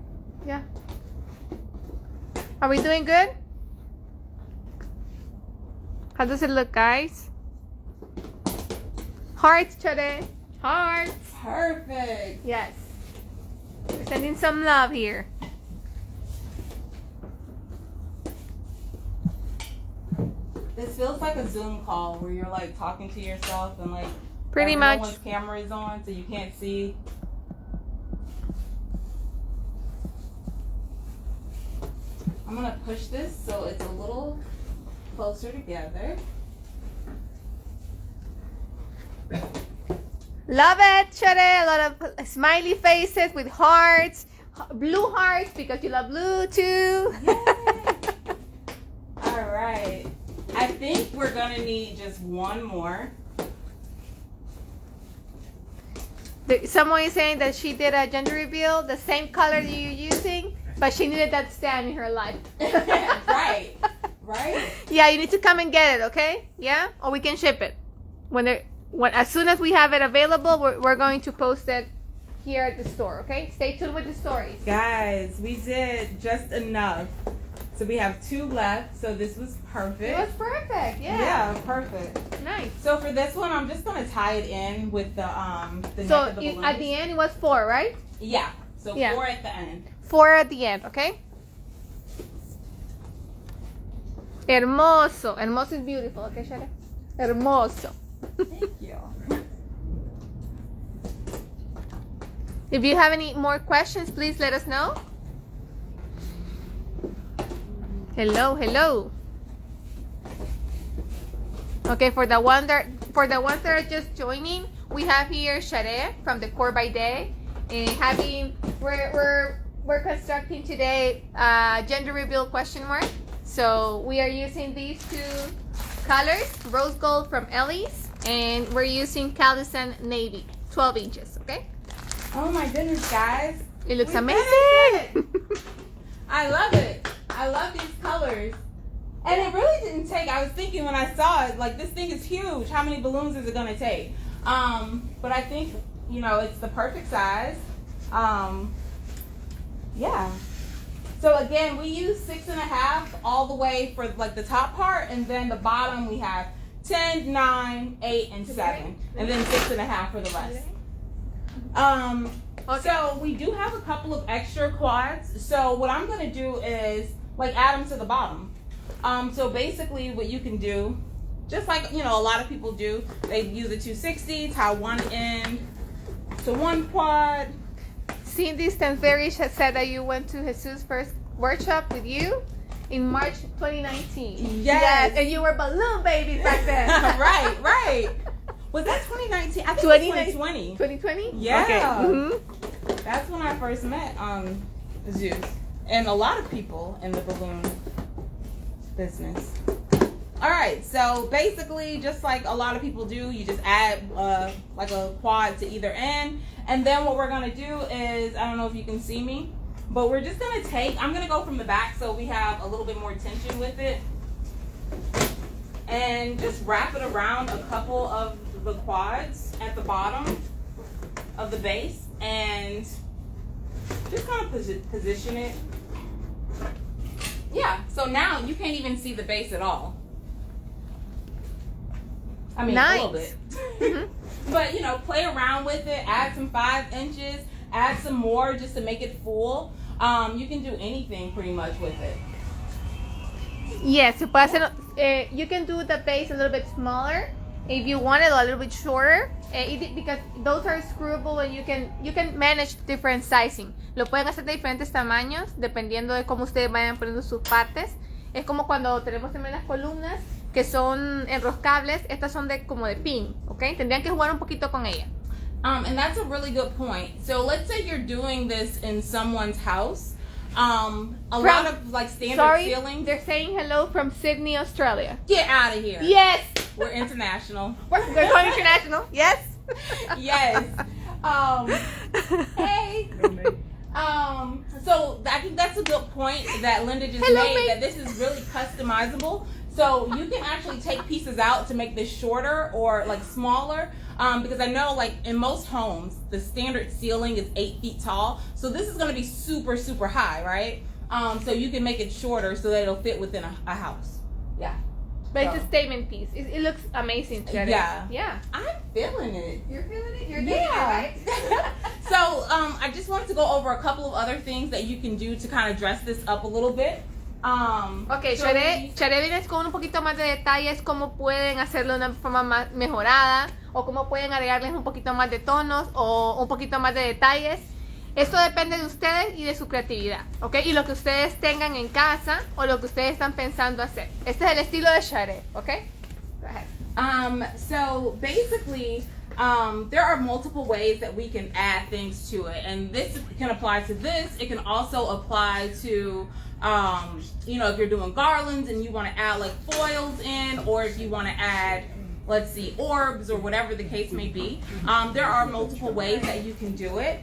Are we doing good? How does it look, guys? Hearts, Shere. Hearts. Perfect. Yes. We're sending some love here. This feels like a Zoom call where you're like talking to yourself and like Pretty no much. one's camera is on, so you can't see. I'm gonna push this so it's a little closer together. Love it, Shere. A lot of smiley faces with hearts. Blue hearts because you love blue too. All right. I think we're gonna need just one more. Someone is saying that she did a gender reveal, the same color that you're using, but she needed that stand in her life. Right. Right. Yeah, you need to come and get it, okay? Yeah, or we can ship it as soon as we have it available. We're going to post it here at the store. Okay, stay tuned with the stories. Guys, we did just enough. So we have 2 left. So this was perfect. It was perfect. Yeah. Yeah, perfect. Nice. So for this one, I'm just gonna tie it in with the neck So of the balloons. at the end it was 4, right? Yeah. So Yeah. 4 at the end. 4 at the end. Okay. Hermoso. Hermoso is beautiful. Okay, Shere. Hermoso. Thank you. If you have any more questions, please let us know. Hello, hello. Okay, for the ones that are just joining, we have here Shere from Decor by Day, and we're constructing today gender reveal question mark. So we are using these 2 colors, rose gold from Ellie's, and we're using Callison navy, 12 inches. Okay. Oh my goodness, guys. It looks We amazing. I love it. I love these colors. And it really didn't take, I was thinking when I saw it, like this thing is huge. How many balloons is it gonna take? But I think, it's the perfect size. Yeah. So again, we use 6.5 all the way for like the top part, and then the bottom we have 10, 9, 8, and 7. And then 6.5 for the rest. So we do have a couple of extra quads. So what I'm gonna do is like add them to the bottom. So basically what you can do, just like, a lot of people do, they use a 260, tie one end to one quad. Cindy Stanferish has said that you went to Jesus' first workshop with you in March 2019. Yes. And you were balloon babies back then. right. Was that 2019? I think 2019. it was 2020. 2020? Yeah. Okay. Mm-hmm. That's when I first met Zeus. And a lot of people in the balloon business. All right, so basically, just like a lot of people do, you just add like a quad to either end. And then what we're gonna do is, I don't know if you can see me, but we're just gonna I'm gonna go from the back so we have a little bit more tension with it. And just wrap it around a couple of the quads at the bottom of the base and just kind of position it. Yeah, so now you can't even see the base at all. I mean, Nice. a little bit. Mm-hmm. But, play around with it, add some 5 inches, add some more just to make it full. You can do anything pretty much with it. Yes, se puede hacer. You can do the base a little bit smaller if you want it, a little bit shorter. Because those are screwable and you can manage different sizing. Lo pueden hacer de diferentes tamaños dependiendo de cómo ustedes vayan poniendo sus partes. Es como cuando tenemos también las columnas que son enroscables. Estas son como de pin, ¿ok? Tendrían que jugar un poquito con ella. And that's a really good point. So let's say you're doing this in someone's house. Lot of like standard ceilings. They're saying hello from Sydney, Australia. Get out of here. Yes. We're international. We're going international. Yes. Yes. Hey. So I think that's a good point that Linda just made, that this is really customizable. So you can actually take pieces out to make this shorter or like smaller. Because I know like in most homes, the standard ceiling is 8 feet tall. So this is going to be super, super high, right? So you can make it shorter so that it'll fit within a house. Yeah. But it's a statement piece. It looks amazing. Yeah. Yeah. I'm feeling it. You're feeling it? You're digging it, right? So I just wanted to go over a couple of other things that you can do to kind of dress this up a little bit. Ok, Shade viene con un poquito más de detalles, cómo pueden hacerlo de una forma más mejorada o cómo pueden agregarles un poquito más de tonos o un poquito más de detalles. Esto depende de ustedes y de su creatividad, ¿ok? Y lo que ustedes tengan en casa o lo que ustedes están pensando hacer. Este es el estilo de Shade, ¿ok? Go ahead. So basically, there are multiple ways that we can add things to it, and this can apply to this. It can also apply to, if you're doing garlands and you want to add like foils in, or if you want to add, let's see, orbs or whatever the case may be. There are multiple ways that you can do it.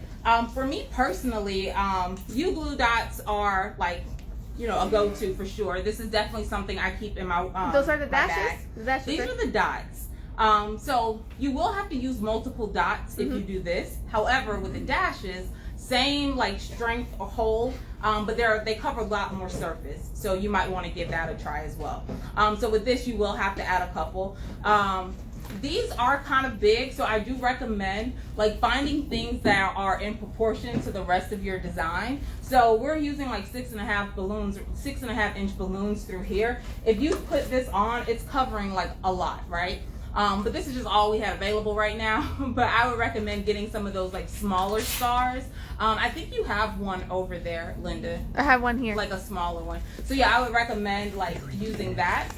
For me personally, U-glue dots are like, a go-to for sure. This is definitely something I keep in my Those are the my dashes? bag. These are the dots. So you will have to use multiple dots if you do this. However, with the dashes, same like strength or hold, but they cover a lot more surface. So you might want to give that a try as well. So with this, you will have to add a couple. These are kind of big, so I do recommend like finding things that are in proportion to the rest of your design. So we're using like 6.5 inch balloons through here. If you put this on, it's covering like a lot, right? But this is just all we have available right now. But I would recommend getting some of those like smaller stars. I think you have one over there, Linda. I have one here. Like a smaller one. So yeah, I would recommend like using that.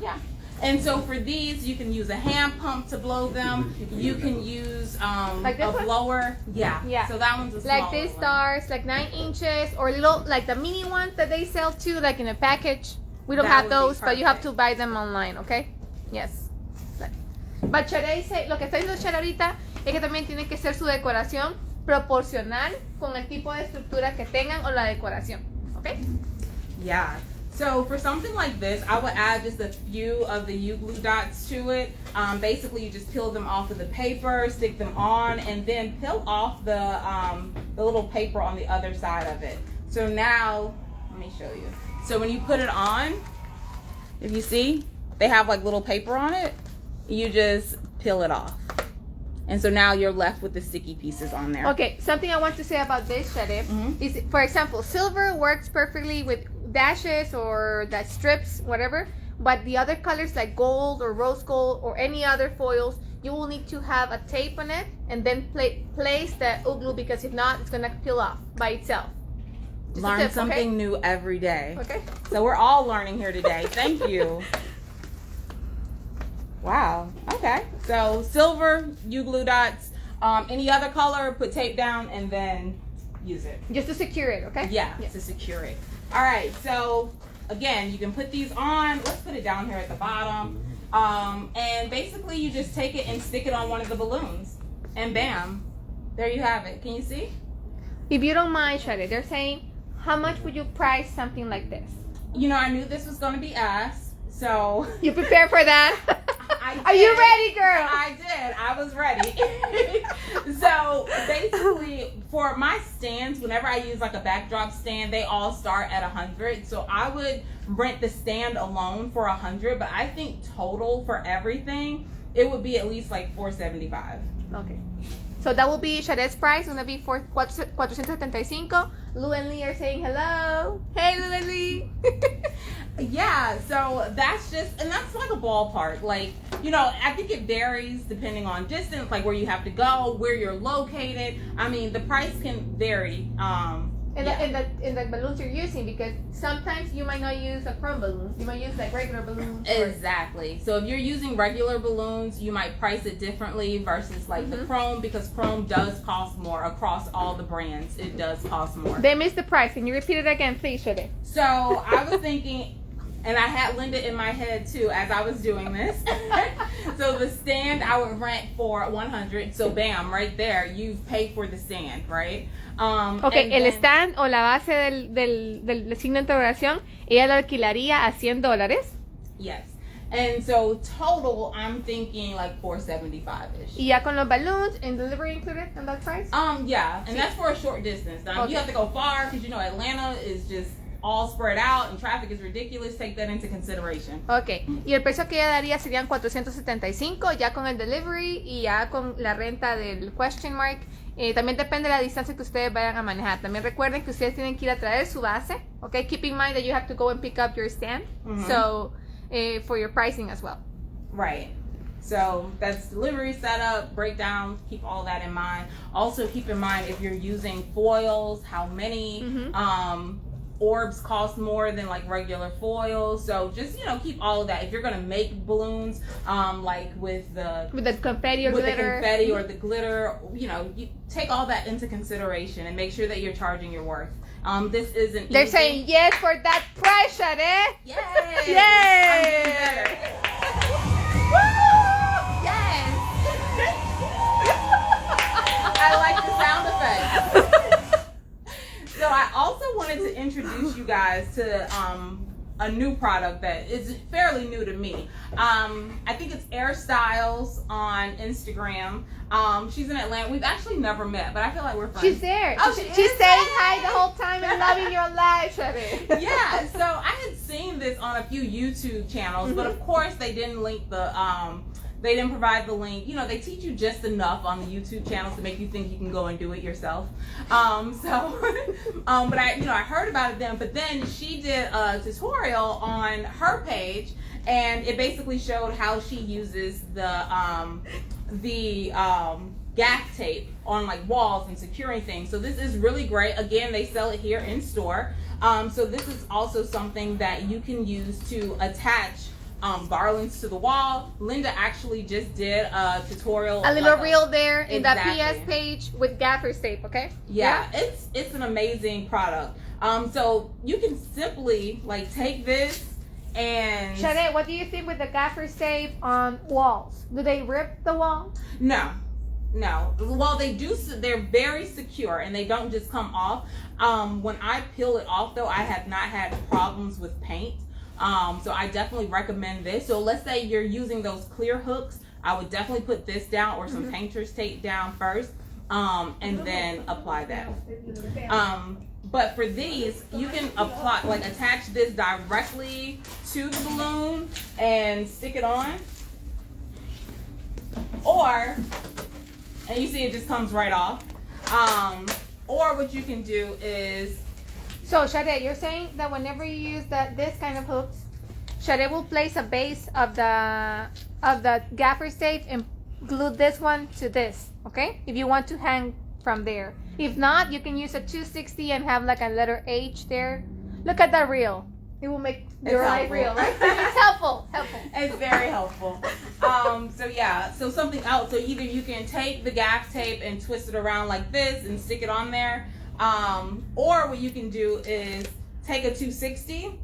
Yeah. And so for these, you can use a hand pump to blow them. You can use like a one? blower. Yeah. So that one's a smaller like these one. stars, like 9 inches, or little like the mini ones that they sell too, like in a package. We don't That have would be those, but you have perfect. to buy them online, okay? Yes. But Shade dice, lo que está diciendo Shade ahorita es que también tiene que ser su decoración proporcional con el tipo de estructura que tengan o la decoración, okay? Yeah. So for something like this, I would add just a few of the U-glue dots to it. Basically, you just peel them off of the paper, stick them on, and then peel off the little paper on the other side of it. So now, let me show you. So when you put it on, if you see, they have like little paper on it. You just peel it off. And so now you're left with the sticky pieces on there. Okay, something I want to say about this, Shade, is, for example, silver works perfectly with dashes or that strips, whatever, but the other colors like gold or rose gold or any other foils, you will need to have a tape on it and then place the U-glue, because if not, it's gonna peel off by itself. Just Learn a tip, something new every day. Okay. So we're all learning here today. Thank you. Wow. Okay. So silver, U-glue dots. Any other color, put tape down and then use it. Just to secure it, okay? Yeah, to secure it. All right. So again, you can put these on. Let's put it down here at the bottom. And basically, you just take it and stick it on one of the balloons, and bam, there you have it. Can you see? If you don't mind, Shade, they're saying, how much would you price something like this? I knew this was going to be asked, so You prepared for that? Are you ready, girl? I did. I was ready. So basically, for my stands, whenever I use like a backdrop stand, they all start at 100. So I would rent the stand alone for 100, but I think total for everything, it would be at least like $475. Okay. So that will be Shadet's price. Gonna be for 475. Lou and Lee are saying hello. Hey, Lou and Lee. Yeah, so that's just, and that's like a ballpark. Like, you know, I think it varies depending on distance, like where you have to go, where you're located. I mean, the price can vary. In the balloons you're using, because sometimes you might not use a chrome balloon. You might use like regular balloons. Exactly. So if you're using regular balloons, you might price it differently versus like the chrome, because chrome does cost more across all the brands. It does cost more. They missed the price. Can you repeat it again, please, Shade? So I was thinking, and I had Linda in my head too as I was doing this. So the stand I would rent for $100. So bam, right there, you've paid for the stand, right? Okay, el stand o la base del signo de interrogación, ella lo alquilaría a $100. Yes. And so total, I'm thinking like $475-ish. Y ya con los balloons and delivery included in that price? Yeah, and that's for a short distance. You have to go far because, you know, Atlanta is just all spread out and traffic is ridiculous. Take that into consideration. Okay, y el precio que ella daría serían 475 ya con el delivery y ya con la renta del question mark. También depende de la distancia que ustedes vayan a manejar. También recuerden que ustedes tienen que ir a traer su base. Okay, keep in mind that you have to go and pick up your stand. So for your pricing as well. Right. So that's delivery setup, breakdown, keep all that in mind. Also keep in mind if you're using foils, how many orbs cost more than like regular foils. So just, you know, keep all of that. If you're gonna make balloons, like with the confetti or the glitter, you know, you take all that into consideration and make sure that you're charging your worth. This isn't They're easy. saying yes for that price, Shade. Yes. Yay! Yes. I like the sound effects. So I also wanted to introduce you guys to a new product that is fairly new to me. I think it's Air Styles on Instagram. She's in Atlanta. We've actually never met, but I feel like we're friends. She's there. Oh, She's is saying there? hi the whole time and loving your life, Shade. Yeah, so I had seen this on a few YouTube channels, but of course they didn't link the they didn't provide the link. You know, they teach you just enough on the YouTube channels to make you think you can go and do it yourself. But I heard about it then, but then she did a tutorial on her page, and it basically showed how she uses the gaff tape on like walls and securing things. So this is really great. Again, they sell it here in store. So this is also something that you can use to attach garlands to the wall. Linda actually just did a tutorial. A little reel there in the Exactly. PS page with gaffer's tape, okay? Yeah, it's an amazing product. So you can simply like take this and Shade, what do you think with the gaffer's tape on walls? Do they rip the wall? No. Well, they do. They're very secure and they don't just come off. When I peel it off, though, I have not had problems with paint. So I definitely recommend this. So let's say you're using those clear hooks. I would definitely put this down or some painter's tape down first, and then apply that. But for these, you can attach this directly to the balloon and stick it on. And you see it just comes right off. Or what you can do is, So Shade, you're saying that whenever you use this kind of hooks, Shade will place a base of the gaffer's tape and glue this one to this, okay? If you want to hang from there. If not, you can use a 260 and have like a letter H there. Look at that reel. It will make your life real, right? It's helpful. It's very helpful. So something else. So either you can take the gaff tape and twist it around like this and stick it on there. Or what you can do is take a 260,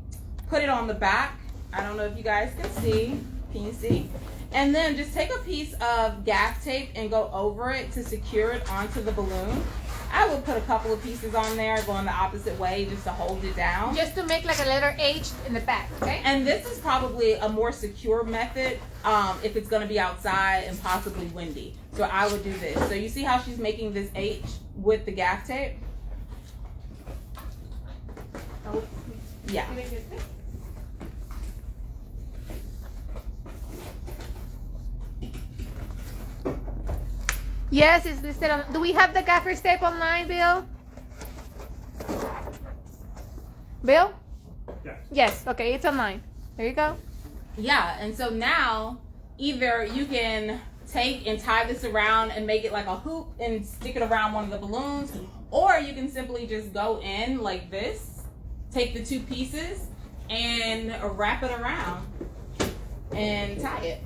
put it on the back. I don't know if you guys can see. Can you see? And then just take a piece of gaff tape and go over it to secure it onto the balloon. I would put a couple of pieces on there going the opposite way just to hold it down. Just to make like a letter H in the back, okay? And this is probably a more secure method if it's going to be outside and possibly windy. So I would do this. So you see how she's making this H with the gaff tape? Yeah. Yes, it's listed on. Do we have the gaffer tape online, Bill? Bill? Yes. Yes. Okay, it's online. There you go. Yeah, and so now either you can take and tie this around and make it like a hoop and stick it around one of the balloons, or you can simply just go in like this, take the two pieces and wrap it around and tie it.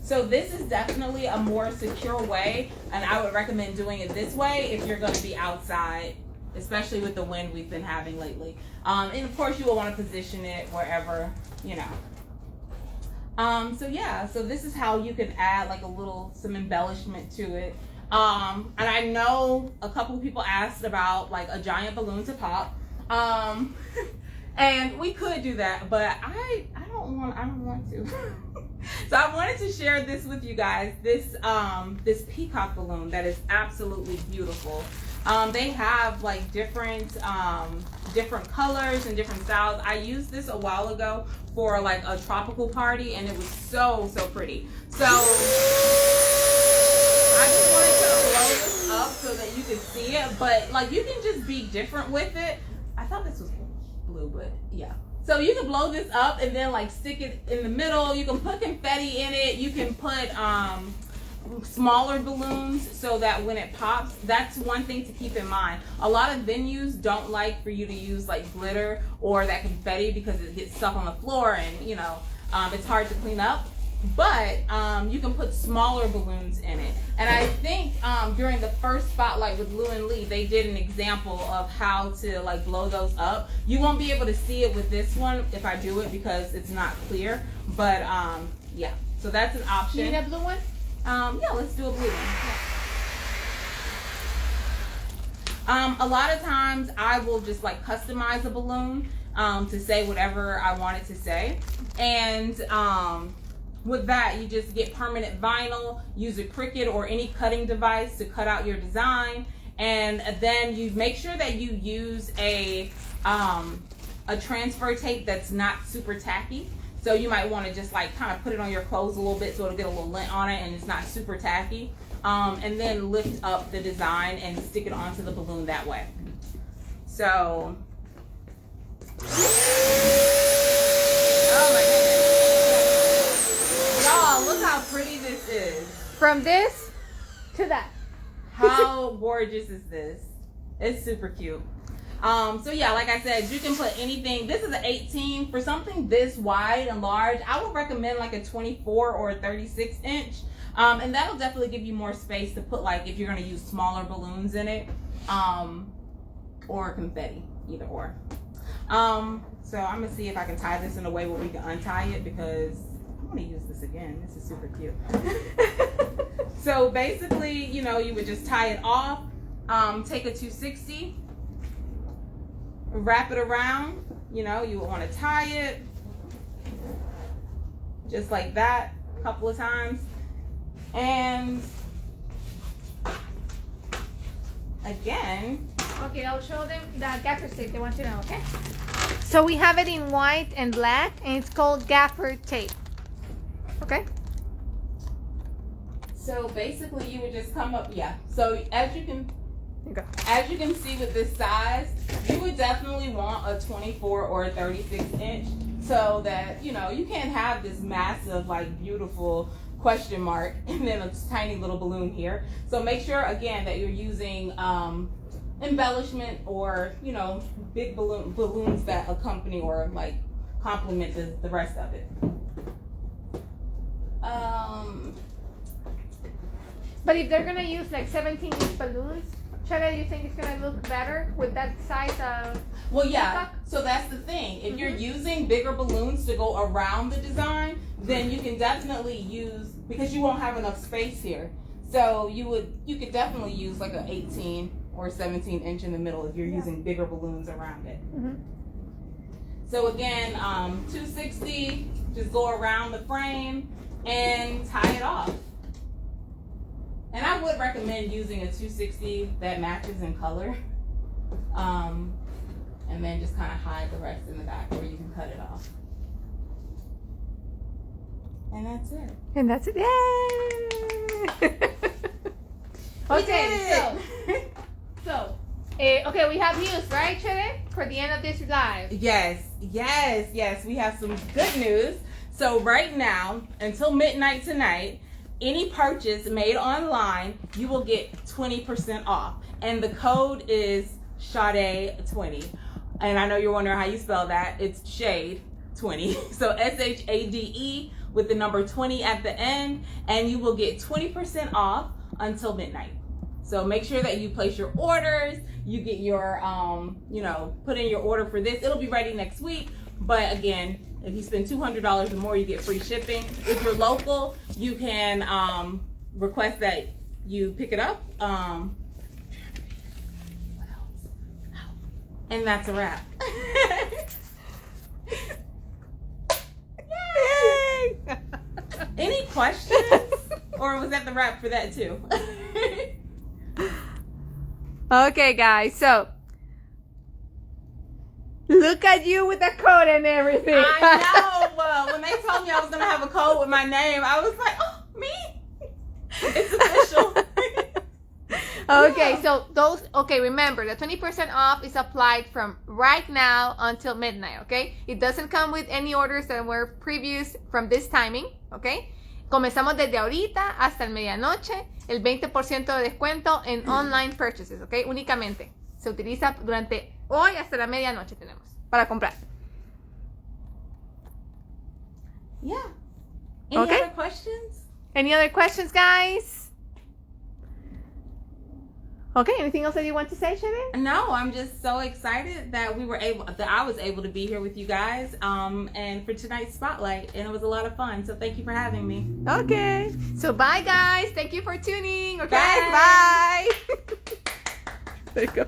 So this is definitely a more secure way, and I would recommend doing it this way if you're going to be outside, especially with the wind we've been having lately. And of course you will want to position it wherever, you know. So yeah, so this is how you can add like some embellishment to it. And I know a couple of people asked about like a giant balloon to pop. And we could do that, but I don't want to. So I wanted to share this with you guys. This peacock balloon that is absolutely beautiful. They have like different colors and different styles. I used this a while ago for like a tropical party, and it was so pretty. So I just wanted to blow this up so that you could see it, but like you can just be different with it. I thought this was blue, but yeah. So you can blow this up and then like stick it in the middle. You can put confetti in it. You can put smaller balloons so that when it pops, that's one thing to keep in mind. A lot of venues don't like for you to use like glitter or that confetti because it gets stuck on the floor and you know it's hard to clean up. But you can put smaller balloons in it. And I think during the first spotlight with Lou and Lee, they did an example of how to like blow those up. You won't be able to see it with this one if I do it because it's not clear. But yeah, so that's an option. You need a blue one? Yeah, let's do a blue one. A lot of times I will just like customize a balloon to say whatever I want it to say. And with that, you just get permanent vinyl, use a Cricut or any cutting device to cut out your design, and then you make sure that you use a transfer tape that's not super tacky. So you might want to just like kind of put it on your clothes a little bit so it'll get a little lint on it and it's not super tacky. And then lift up the design and stick it onto the balloon that way. So, oh my goodness. Y'all, look how pretty this is. From this to that. How gorgeous is this? It's super cute. So yeah, like I said, you can put anything. This is an 18. For something this wide and large, I would recommend like a 24 or a 36 inch. And that'll definitely give you more space to put like if you're going to use smaller balloons in it, or confetti, either or. So I'm gonna see if I can tie this in a way where we can untie it because I want to use this again. This is super cute. So basically, you know, you would just tie it off, take a 260, wrap it around. You know, you would want to tie it just like that a couple of times. And again, okay, I'll show them the gaffer tape. They want to know, okay? So we have it in white and black, and it's called gaffer tape. Okay? So basically, you would just come up, yeah. So as you can Okay. As you can see with this size, you would definitely want a 24 or a 36 inch so that, you know, you can't have this massive, like, beautiful question mark and then a tiny little balloon here. So make sure, again, that you're using embellishment or, you know, big balloons that accompany or, like, complement the rest of it. But if they're gonna use like 17-inch balloons, Shada, you think it's gonna look better with that size of? Well, yeah. peacock? So that's the thing. If you're using bigger balloons to go around the design, then you can definitely use, because you won't have enough space here. So you could definitely use like an 18 or 17 inch in the middle if you're using bigger balloons around it. So again, 260, just go around the frame and tie it off. And I would recommend using a 260 that matches in color. And then just kind of hide the rest in the back where you can cut it off. And that's it. And that's it. Yay! Okay, okay, we have news, right, Shade? For the end of this live. Yes. We have some good news. So right now, until midnight tonight, any purchase made online, you will get 20% off. And the code is Shade20. And I know you're wondering how you spell that. It's Shade 20. So SHADE with the number 20 at the end. And you will get 20% off until midnight. So make sure that you place your orders. You get your, put in your order for this. It'll be ready next week. But again, if you spend $200 or more, you get free shipping. If you're local, you can request that you pick it up. What else? And that's a wrap. Yay! Any questions? Or was that the wrap for that too? Okay, guys, so look at you with the code and everything. I know. Well, when they told me I was going to have a code with my name, I was like, oh, me? It's official. Okay, Yeah. so remember, the 20% off is applied from right now until midnight, okay? It doesn't come with any orders that were previous from this timing, okay? Comenzamos desde ahorita hasta el medianoche, el 20% de descuento en online purchases, ¿ok? Únicamente. Se utiliza durante hoy hasta la medianoche tenemos para comprar. Yeah. Any Okay. other questions? Any other questions, guys? Okay, anything else that you want to say, Shade? No, I'm just so excited that I was able to be here with you guys, and for tonight's spotlight, and it was a lot of fun. So thank you for having me. Okay. So bye, guys. Thank you for tuning. Okay, Bye. bye. There you go.